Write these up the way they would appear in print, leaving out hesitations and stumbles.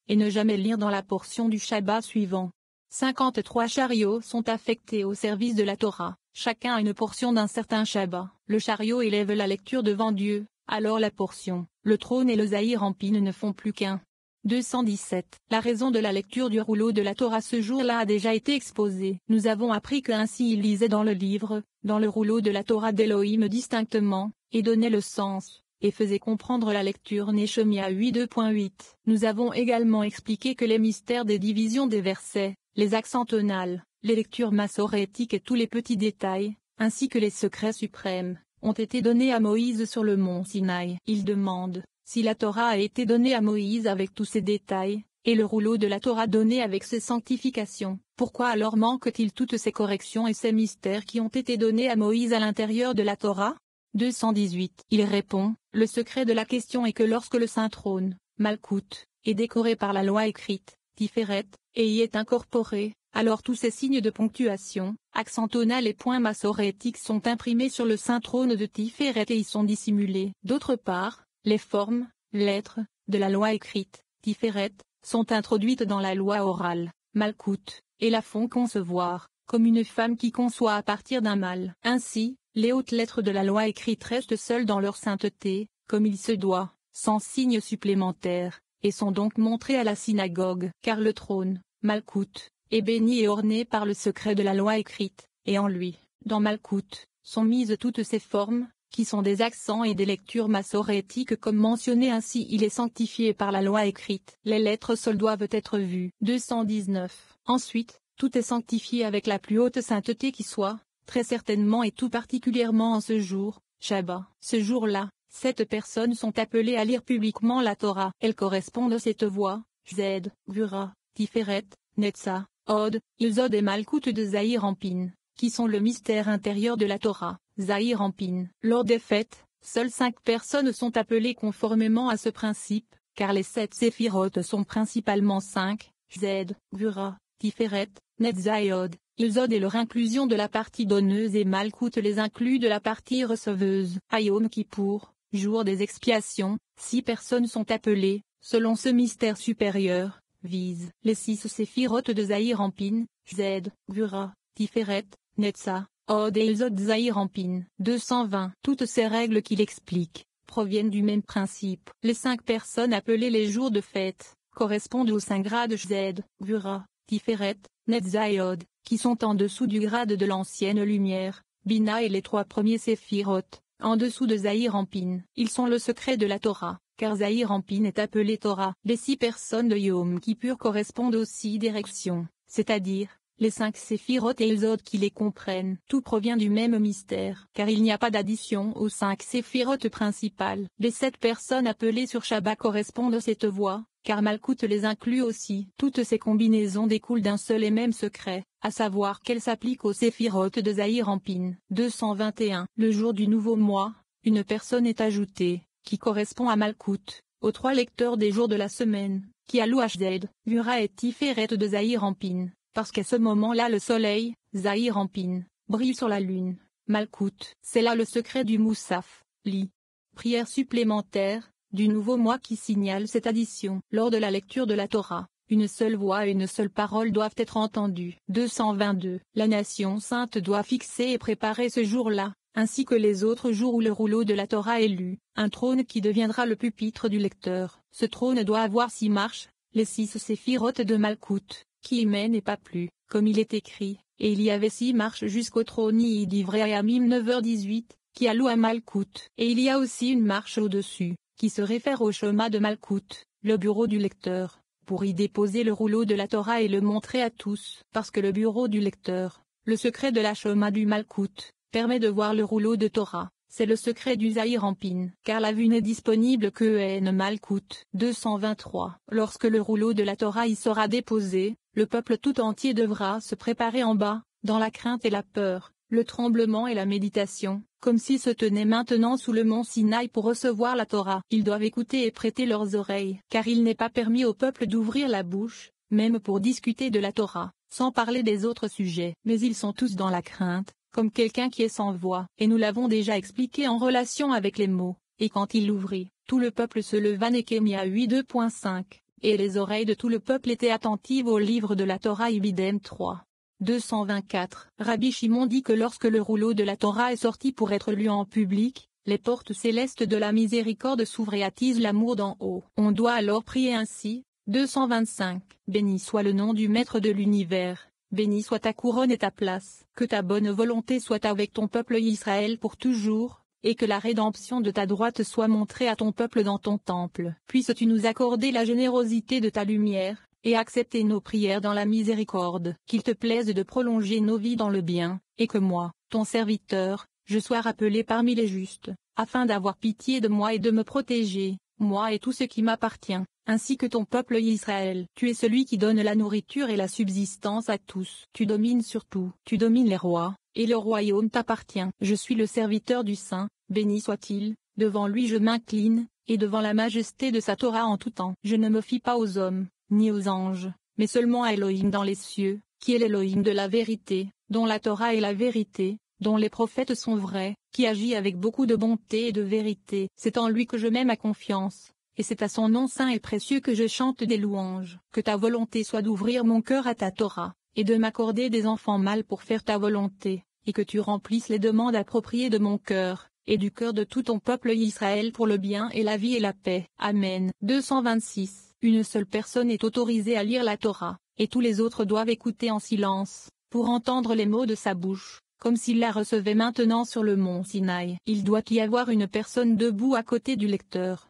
et ne jamais lire dans la portion du Shabbat suivant. 53 chariots sont affectés au service de la Torah, chacun a une portion d'un certain Shabbat. Le chariot élève la lecture devant Dieu, alors la portion, le trône et le Zahir Anpin ne font plus qu'un. 217. La raison de la lecture du rouleau de la Torah ce jour-là a déjà été exposée. Nous avons appris que ainsi il lisait dans le livre, dans le rouleau de la Torah d'Elohim distinctement, et donnait le sens, et faisait comprendre la lecture Nehemia 8:2.8. Nous avons également expliqué que les mystères des divisions des versets, les accents tonals, les lectures massorétiques et tous les petits détails, ainsi que les secrets suprêmes, ont été donnés à Moïse sur le mont Sinaï. Il demande, si la Torah a été donnée à Moïse avec tous ses détails, et le rouleau de la Torah donné avec ses sanctifications, pourquoi alors manque-t-il toutes ces corrections et ces mystères qui ont été donnés à Moïse à l'intérieur de la Torah? 218. Il répond, le secret de la question est que lorsque le saint trône, Malkout, est décoré par la loi écrite, Tiferet, et y est incorporé, alors tous ces signes de ponctuation, accent tonal et points massorétiques sont imprimés sur le saint trône de Tiferet et y sont dissimulés. D'autre part, les formes, lettres, de la loi écrite, Tiferet, sont introduites dans la loi orale, Malkout, et la font concevoir, comme une femme qui conçoit à partir d'un mâle. Ainsi, les hautes lettres de la loi écrite restent seules dans leur sainteté, comme il se doit, sans signe supplémentaire, et sont donc montrées à la synagogue. Car le trône, Malkout, est béni et orné par le secret de la loi écrite, et en lui, dans Malkout, sont mises toutes ces formes, qui sont des accents et des lectures massorétiques comme mentionné ainsi il est sanctifié par la loi écrite. Les lettres seules doivent être vues. 219. Ensuite, tout est sanctifié avec la plus haute sainteté qui soit, très certainement et tout particulièrement en ce jour, Shabbat. Ce jour-là, 7 personnes sont appelées à lire publiquement la Torah. Elles correspondent à cette voix, Z, Gvura, Tiferet, Netza, Od, Ilzod et Malkout de Zahir Anpin, qui sont le mystère intérieur de la Torah. Zahir Anpin. Lors des fêtes, seules 5 personnes sont appelées conformément à ce principe, car les 7 séphirotes sont principalement 5, Z, Gvura, Tiferet, Netza et Od. Ilzod et leur inclusion de la partie donneuse et Malkout les inclut de la partie receveuse. À Yom Kippour, jour des expiations, 6 personnes sont appelées, selon ce mystère supérieur, vise les 6 séphirotes de Zahir Anpin, Z, Gvura, Tiferet, Netza, Od et Ilzod Zahir Anpin. 220. Toutes ces règles qu'il explique, proviennent du même principe. Les 5 personnes appelées les jours de fête, correspondent aux 5 grades Z, Gvura, Tiferet, Netza et Od, qui sont en dessous du grade de l'ancienne lumière, Bina et les 3 premiers séphirotes, en dessous de Zahir Anpin. Ils sont le secret de la Torah, car Zahir Anpin est appelé Torah. Les 6 personnes de Yom Kippur correspondent aux 6 directions, c'est-à-dire, les 5 séphirotes et Ilzod qui les comprennent. Tout provient du même mystère, car il n'y a pas d'addition aux 5 séphirotes principales. Les 7 personnes appelées sur Shabbat correspondent à cette voie, car Malkout les inclut aussi. Toutes ces combinaisons découlent d'un seul et même secret, à savoir qu'elles s'appliquent aux séphirotes de Zahir Anpin. 221. Le jour du nouveau mois, une personne est ajoutée, qui correspond à Malkout, aux 3 lecteurs des jours de la semaine, qui allouent HZ, Gvura et Tiferet de Zahir Anpin. Parce qu'à ce moment-là le soleil, Zahir Anpin, brille sur la lune, Malkout. C'est là le secret du Moussaf, Li. Prière supplémentaire, du nouveau mois qui signale cette addition. Lors de la lecture de la Torah, une seule voix et une seule parole doivent être entendues. 222. La nation sainte doit fixer et préparer ce jour-là, ainsi que les autres jours où le rouleau de la Torah est lu, un trône qui deviendra le pupitre du lecteur. Ce trône doit avoir 6 marches, les 6 séphirotes de Malkout, qui y mène et pas plus, comme il est écrit, et il y avait 6 marches jusqu'au trône d'Ivréamim 9h18, qui alloue à Malkout. Et il y a aussi une marche au-dessus, qui se réfère au Shema de Malkout, le bureau du lecteur, pour y déposer le rouleau de la Torah et le montrer à tous. Parce que le bureau du lecteur, le secret de la Shema du Malkout, permet de voir le rouleau de Torah. C'est le secret du Zahir Anpin, car la vue n'est disponible que en Malkout. 223. Lorsque le rouleau de la Torah y sera déposé, le peuple tout entier devra se préparer en bas, dans la crainte et la peur, le tremblement et la méditation, comme s'ils se tenaient maintenant sous le mont Sinaï pour recevoir la Torah. Ils doivent écouter et prêter leurs oreilles, car il n'est pas permis au peuple d'ouvrir la bouche, même pour discuter de la Torah, sans parler des autres sujets. Mais ils sont tous dans la crainte, comme quelqu'un qui est sans voix, et nous l'avons déjà expliqué en relation avec les mots. Et quand il l'ouvrit, tout le peuple se leva. Nehemia 8:2.5. et les oreilles de tout le peuple étaient attentives au livre de la Torah. Ibidem 3. 224. Rabbi Shimon dit que lorsque le rouleau de la Torah est sorti pour être lu en public, les portes célestes de la miséricorde s'ouvrent et attisent l'amour d'en haut. On doit alors prier ainsi. 225. Béni soit le nom du Maître de l'univers, béni soit ta couronne et ta place, que ta bonne volonté soit avec ton peuple Israël pour toujours, et que la rédemption de ta droite soit montrée à ton peuple dans ton temple. Puisses-tu nous accorder la générosité de ta lumière, et accepter nos prières dans la miséricorde, qu'il te plaise de prolonger nos vies dans le bien, et que moi, ton serviteur, je sois rappelé parmi les justes, afin d'avoir pitié de moi et de me protéger, moi et tout ce qui m'appartient, ainsi que ton peuple Israël. Tu es celui qui donne la nourriture et la subsistance à tous. Tu domines sur tout. Tu domines les rois, et le royaume t'appartient. Je suis le serviteur du Saint, béni soit-il, devant lui je m'incline, et devant la majesté de sa Torah en tout temps. Je ne me fie pas aux hommes, ni aux anges, mais seulement à Elohim dans les cieux, qui est l'Elohim de la vérité, dont la Torah est la vérité, dont les prophètes sont vrais, qui agit avec beaucoup de bonté et de vérité. C'est en lui que je mets ma confiance, et c'est à son nom saint et précieux que je chante des louanges. Que ta volonté soit d'ouvrir mon cœur à ta Torah, et de m'accorder des enfants mâles pour faire ta volonté, et que tu remplisses les demandes appropriées de mon cœur, et du cœur de tout ton peuple Israël pour le bien et la vie et la paix. Amen. 226. Une seule personne est autorisée à lire la Torah, et tous les autres doivent écouter en silence, pour entendre les mots de sa bouche, comme s'il la recevait maintenant sur le mont Sinaï. Il doit y avoir une personne debout à côté du lecteur,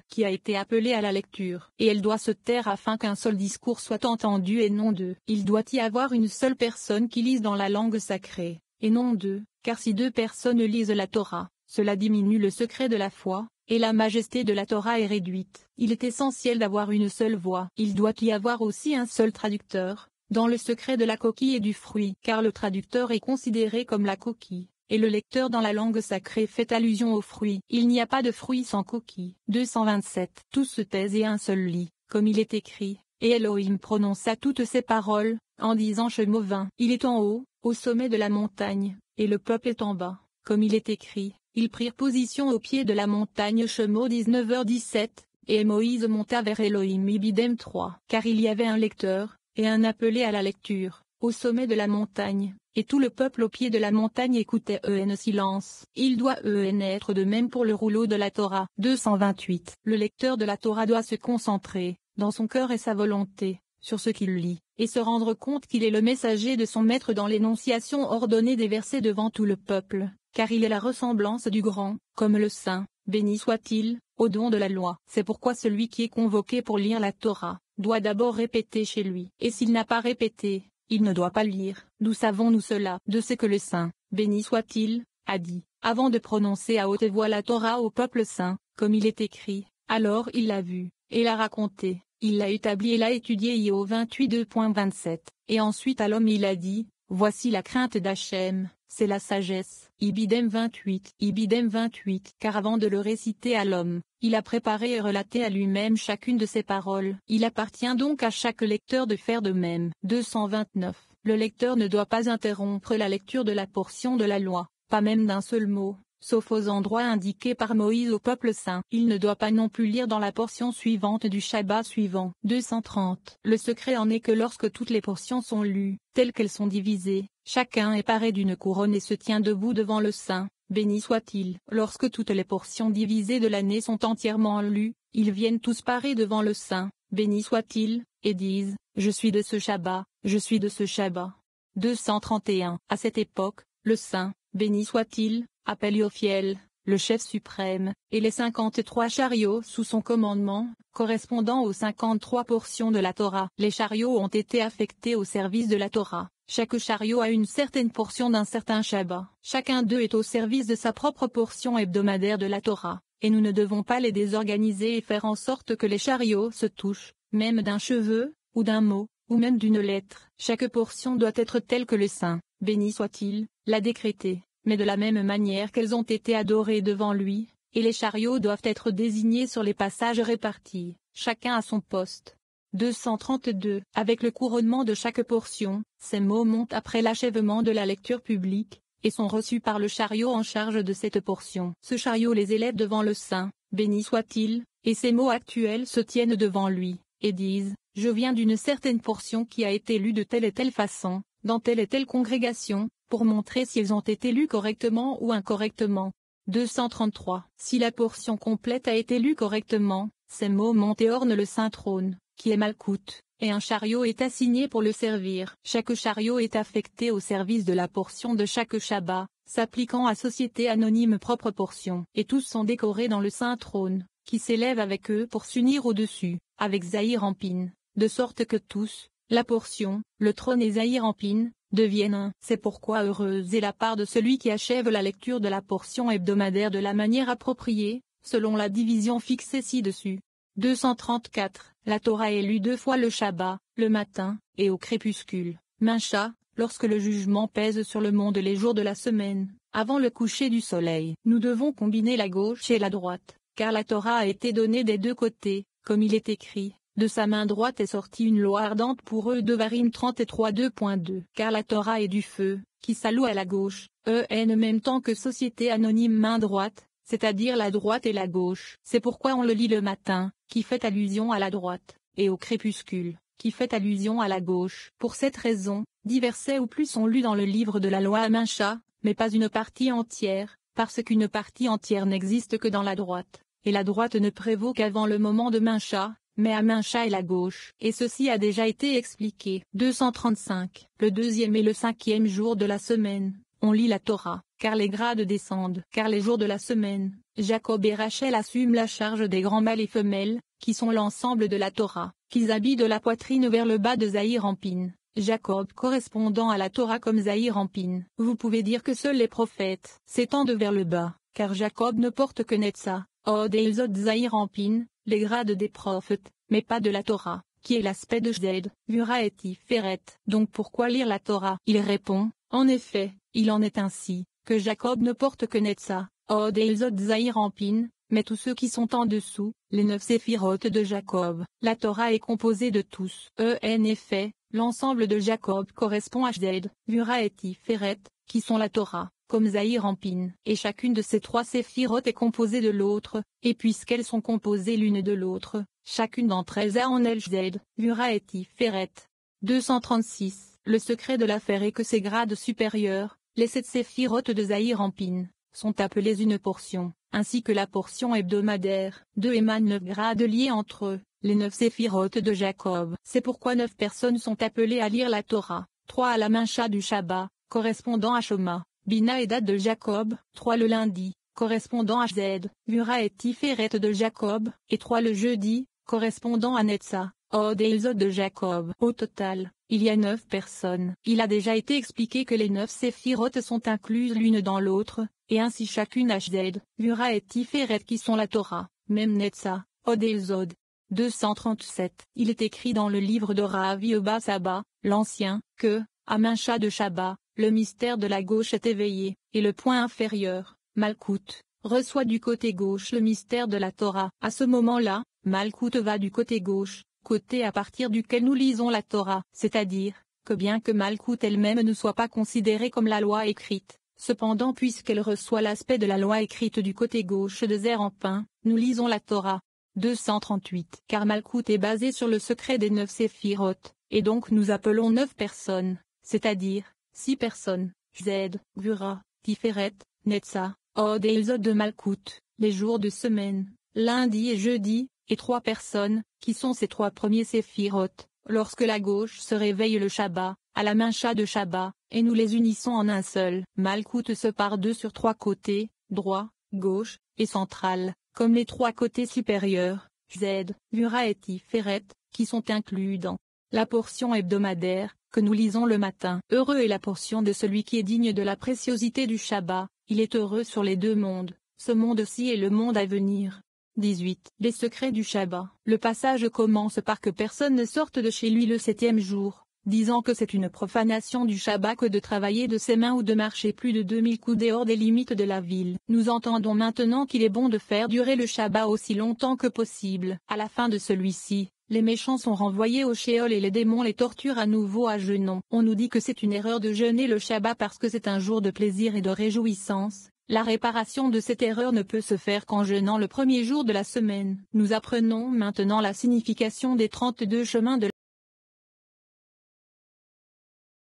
qui a été appelée à la lecture, et elle doit se taire afin qu'un seul discours soit entendu et non deux. Il doit y avoir une seule personne qui lise dans la langue sacrée, et non deux, car si deux personnes lisent la Torah, cela diminue le secret de la foi, et la majesté de la Torah est réduite. Il est essentiel d'avoir une seule voix. Il doit y avoir aussi un seul traducteur, dans le secret de la coquille et du fruit, car le traducteur est considéré comme la coquille, et le lecteur dans la langue sacrée fait allusion au fruit. Il n'y a pas de fruit sans coquille. 227. Tous se taisent et un seul lit, comme il est écrit, et Elohim prononça toutes ces paroles, en disant Shemo 20. Il est en haut, au sommet de la montagne, et le peuple est en bas, comme il est écrit. Ils prirent position au pied de la montagne Shemo 19h17, et Moïse monta vers Elohim. Ibidem 3. Car il y avait un lecteur, et un appelé à la lecture, au sommet de la montagne, et tout le peuple au pied de la montagne écoutait silence. Il doit être de même pour le rouleau de la Torah. 228. Le lecteur de la Torah doit se concentrer, dans son cœur et sa volonté, sur ce qu'il lit, et se rendre compte qu'il est le messager de son maître dans l'énonciation ordonnée des versets devant tout le peuple, car il est la ressemblance du grand, comme le Saint, béni soit-il, au don de la loi. C'est pourquoi celui qui est convoqué pour lire la Torah, doit d'abord répéter chez lui. Et s'il n'a pas répété, il ne doit pas lire. D'où savons-nous cela? De ce que le Saint, béni soit-il, a dit, avant de prononcer à haute voix la Torah au peuple saint, comme il est écrit. Alors il l'a vu, et l'a raconté, il l'a établi et l'a étudié. Io 28 2.27. Et ensuite à l'homme il a dit, voici la crainte d'Hachem, c'est la sagesse. Ibidem 28. Ibidem 28. Car avant de le réciter à l'homme, il a préparé et relaté à lui-même chacune de ses paroles. Il appartient donc à chaque lecteur de faire de même. 229. Le lecteur ne doit pas interrompre la lecture de la portion de la loi, pas même d'un seul mot, sauf aux endroits indiqués par Moïse au peuple saint. Il ne doit pas non plus lire dans la portion suivante du Shabbat suivant. 230. Le secret en est que lorsque toutes les portions sont lues, telles qu'elles sont divisées, chacun est paré d'une couronne et se tient debout devant le Saint, béni soit-il. Lorsque toutes les portions divisées de l'année sont entièrement lues, ils viennent tous parés devant le Saint, béni soit-il, et disent, je suis de ce Shabbat, je suis de ce Shabbat. 231. À cette époque, le Saint, béni soit-il, appelle Yophiel, le chef suprême, et les 53 chariots sous son commandement, correspondant aux 53 portions de la Torah. Les chariots ont été affectés au service de la Torah. Chaque chariot a une certaine portion d'un certain Shabbat. Chacun d'eux est au service de sa propre portion hebdomadaire de la Torah, et nous ne devons pas les désorganiser et faire en sorte que les chariots se touchent, même d'un cheveu, ou d'un mot, ou même d'une lettre. Chaque portion doit être telle que le Saint, béni soit-il, l'a décrétée, mais de la même manière qu'elles ont été adorées devant lui, et les chariots doivent être désignés sur les passages répartis, chacun à son poste. 232. Avec le couronnement de chaque portion, ces mots montent après l'achèvement de la lecture publique, et sont reçus par le chariot en charge de cette portion. Ce chariot les élève devant le Saint, béni soit-il, et ces mots actuels se tiennent devant lui, et disent, je viens d'une certaine portion qui a été lue de telle et telle façon, dans telle et telle congrégation, pour montrer si elles ont été lues correctement ou incorrectement. 233. Si la portion complète a été lue correctement, ces mots montent et ornent le saint trône, qui est Malkout, et un chariot est assigné pour le servir. Chaque chariot est affecté au service de la portion de chaque Shabbat, s'appliquant à société anonyme propre portion. Et tous sont décorés dans le saint trône, qui s'élève avec eux pour s'unir au-dessus, avec Zahir Anpin, de sorte que tous, la portion, le trône et Zahir Anpin, deviennent un. C'est pourquoi heureuse est la part de celui qui achève la lecture de la portion hebdomadaire de la manière appropriée, selon la division fixée ci-dessus. 234. La Torah est lue 2 fois le Shabbat, le matin, et au crépuscule. Mincha, lorsque le jugement pèse sur le monde les jours de la semaine, avant le coucher du soleil. Nous devons combiner la gauche et la droite, car la Torah a été donnée des 2 côtés, comme il est écrit. De sa main droite est sortie une loi ardente pour eux. Devarim 33 2.2. Car la Torah est du feu, qui s'alloue à la gauche, en même temps que société anonyme main droite, c'est-à-dire la droite et la gauche. C'est pourquoi on le lit le matin, qui fait allusion à la droite, et au crépuscule, qui fait allusion à la gauche. Pour cette raison, 10 versets ou plus sont lus dans le livre de la loi à Mincha, mais pas une partie entière, parce qu'une partie entière n'existe que dans la droite, et la droite ne prévaut qu'avant le moment de Mincha, mais à Mincha et la gauche. Et ceci a déjà été expliqué. 235. Le 2e et le 5e jour de la semaine, on lit la Torah, car les grades descendent. Car les jours de la semaine, Jacob et Rachel assument la charge des grands mâles et femelles, qui sont l'ensemble de la Torah, qu'ils habillent de la poitrine vers le bas de Zahir Anpin. Jacob correspondant à la Torah comme Zahir Anpin. Vous pouvez dire que seuls les prophètes s'étendent vers le bas, car Jacob ne porte que Netza, Od et Elzot Zahir Anpin, les grades des prophètes, mais pas de la Torah, qui est l'aspect de Jded, Vura et Tiferet. Donc pourquoi lire la Torah? Il répond, en effet, il en est ainsi, que Jacob ne porte que Netza, Od et Elzot Zahir Anpin, mais tous ceux qui sont en dessous, les 9 séphirotes de Jacob. La Torah est composée de tous. En effet, l'ensemble de Jacob correspond à Jded, Vura et Tiferet, qui sont la Torah, comme Zahir Anpin. Et chacune de ces 3 séphirotes est composée de l'autre, et puisqu'elles sont composées l'une de l'autre, chacune d'entre elles a en elle Jded, Vura et Tiferet. 236. Le secret de l'affaire est que ces grades supérieurs, les 7 séphirotes de Zahir Anpin, sont appelés une portion, ainsi que la portion hebdomadaire. 2 émanent 9 grades liés entre eux, les 9 séphirotes de Jacob. C'est pourquoi 9 personnes sont appelées à lire la Torah, 3 à la Mincha du Shabbat, correspondant à Shoma, Bina et Dad de Jacob, 3 le lundi, correspondant à Zed, Vura et Tiferet de Jacob, et 3 le jeudi, correspondant à Netza, Od et Elzot de Jacob. Au total, il y a 9 personnes. Il a déjà été expliqué que les 9 séphirotes sont incluses l'une dans l'autre, et ainsi chacune a Jded, Vura et Tiferet qui sont la Torah, même Netza, Od et Elzot. 237. Il est écrit dans le livre de Rav Yehuda Saba, l'Ancien, que, à Mincha de Shabbat, le mystère de la gauche est éveillé, et le point inférieur, Malkout, reçoit du côté gauche le mystère de la Torah. À ce moment-là, Malkout va du côté gauche, côté à partir duquel nous lisons la Torah, c'est-à-dire, que bien que Malkout elle-même ne soit pas considérée comme la loi écrite, cependant puisqu'elle reçoit l'aspect de la loi écrite du côté gauche de Zahir Anpin, nous lisons la Torah. 238. Car Malkout est basé sur le secret des 9 séphirotes, et donc nous appelons 9 personnes, c'est-à-dire, 6 personnes, Zed, Vura, Tiferet, Netza, Od et Elzot de Malkout, les jours de semaine, lundi et jeudi, et 3 personnes, qui sont ces 3 premiers séphirotes, lorsque la gauche se réveille le Shabbat, à la Mincha de Shabbat, et nous les unissons en un seul. Malkout se part 2 sur 3 côtés, droit, gauche, et central, comme les 3 côtés supérieurs, Zed, Vura et Tiferet, qui sont inclus dans la portion hebdomadaire, que nous lisons le matin. Heureux est la portion de celui qui est digne de la préciosité du Shabbat, il est heureux sur les 2 mondes, ce monde-ci et le monde à venir. 18. Les secrets du Shabbat. Le passage commence par que personne ne sorte de chez lui le 7e jour, disant que c'est une profanation du Shabbat que de travailler de ses mains ou de marcher plus de 2000 coudées hors des limites de la ville. Nous entendons maintenant qu'il est bon de faire durer le Shabbat aussi longtemps que possible. À la fin de celui-ci, les méchants sont renvoyés au Sheol et les démons les torturent à nouveau à jeûnons. On nous dit que c'est une erreur de jeûner le Shabbat parce que c'est un jour de plaisir et de réjouissance, La réparation de cette erreur ne peut se faire qu'en jeûnant le premier jour de la semaine. Nous apprenons maintenant la signification des 32 chemins de